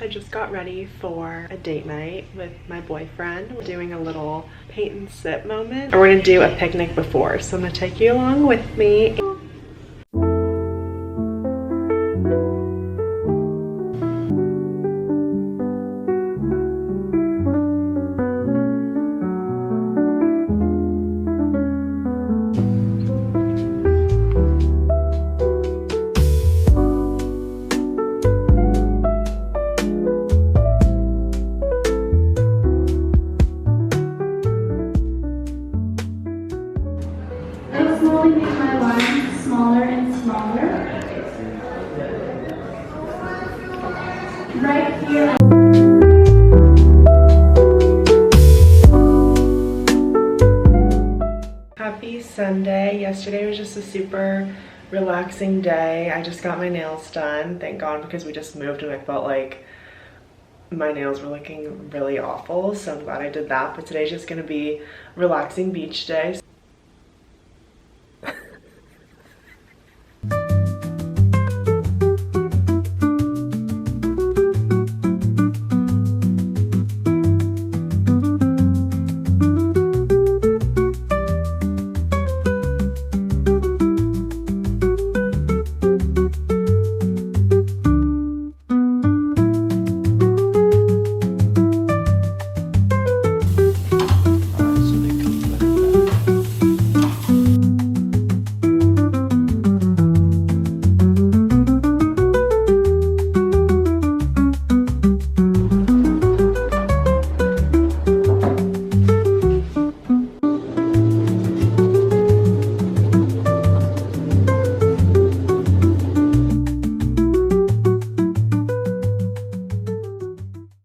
I just got ready for a date night with my boyfriend. We're doing a little paint and sip moment. And we're gonna do a picnic before, so I'm gonna take you along with me. Slowly make my lines smaller and smaller. Right here. Happy Sunday. Yesterday was just a super relaxing day. I just got my nails done, thank God, because we just moved and I felt like my nails were looking really awful, so I'm glad I did that. But today's just gonna be a relaxing beach day.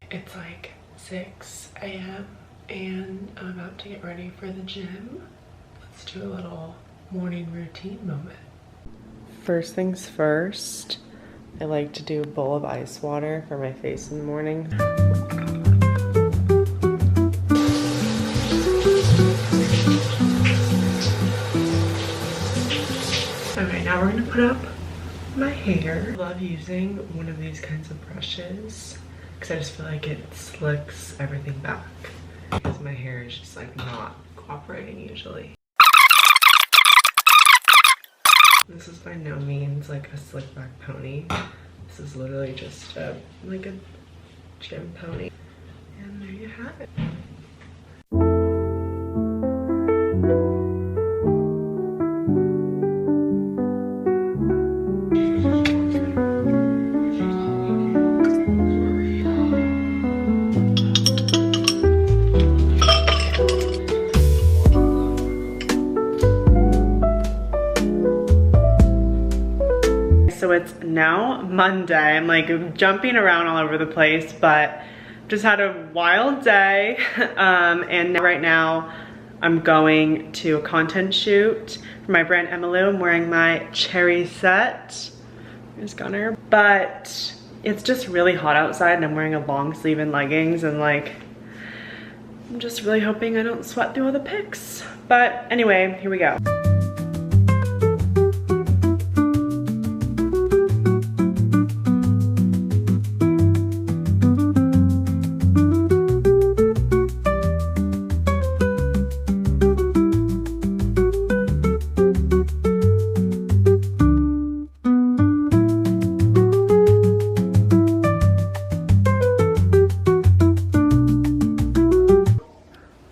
It's like 6 a.m. and I'm about to get ready for the gym. Let's do a little morning routine moment. First things first, I like to do a bowl of ice water for my face in the morning. Okay, now we're gonna put up my hair. I love using one of these kinds of brushes because I just feel like it slicks everything back because my hair is just like not cooperating usually. This is by no means like a slick back pony. This is literally just like a gym pony. And there you have it. So it's now Monday. I'm like jumping around all over the place, but just had a wild day. And right now I'm going to a content shoot for my brand Emmylou. I'm wearing my cherry set. There's Gunner. But it's just really hot outside and I'm wearing a long sleeve and leggings and like, I'm just really hoping I don't sweat through all the pics. But anyway, here we go.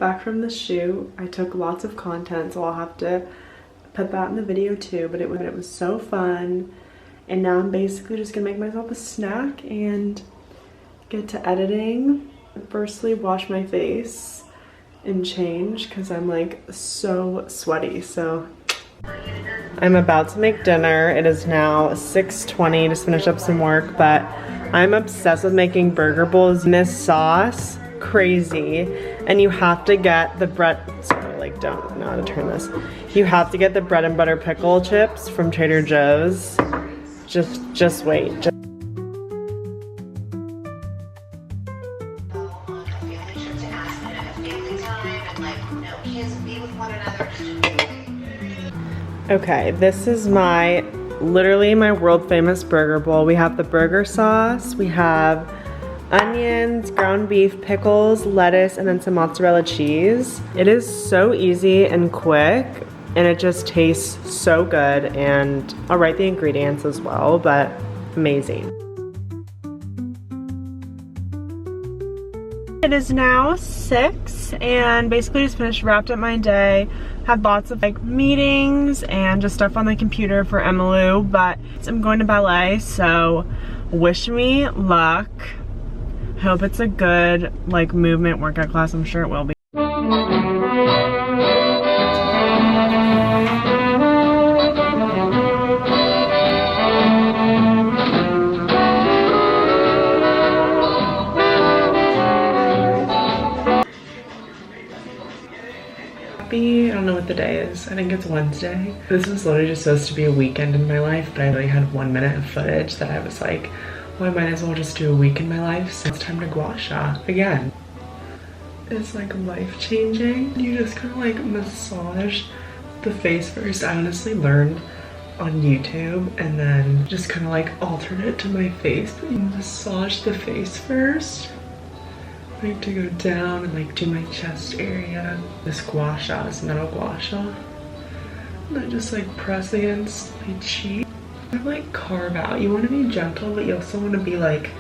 Back from the shoot, I took lots of content, so I'll have to put that in the video too, but it was so fun. And now I'm basically just gonna make myself a snack and get to editing. Firstly, wash my face and change because I'm like so sweaty. So I'm about to make dinner. It is now 6:20, just finished up some work, but I'm obsessed with making burger bowls. This sauce, crazy. And you have to get the bread, sorry, like don't know how to turn this. You have to get the bread and butter pickle chips from Trader Joe's. Just wait. Okay, this is literally my world famous burger bowl. We have the burger sauce, we have onions, ground beef, pickles, lettuce, and then some mozzarella cheese. It is so easy and quick, and it just tastes so good, and I'll write the ingredients as well, but amazing. It is now 6 and basically just wrapped up my day. Had lots of like meetings and just stuff on the computer for Emmylou, but I'm going to ballet, so wish me luck. Hope it's a good like movement workout class. I'm sure it will be. I don't know what the day is. I think it's Wednesday. This was literally just supposed to be a weekend in my life, but I only had 1 minute of footage that I was like, well, I might as well just do a week in my life, so it's time to gua sha again. It's like life-changing. You just kind of like massage the face first. I honestly learned on YouTube and then just kind of like altered it to my face, but you massage the face first. Like to go down and like do my chest area. This gua sha is metal gua sha. And I just like press against my cheek. I like carve out. You want to be gentle, but you also want to be like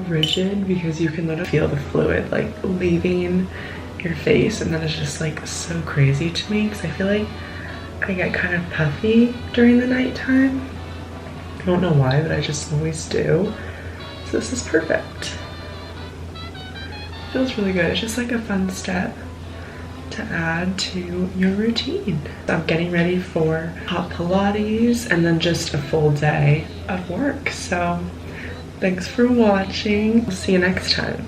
rigid because you can literally feel the fluid like leaving your face, and that is just like so crazy to me because I feel like I get kind of puffy during the nighttime. I don't know why, but I just always do. So this is perfect. Feels really good. It's just like a fun step to add to your routine. I'm getting ready for hot Pilates and then just a full day of work. So thanks for watching. We'll see you next time.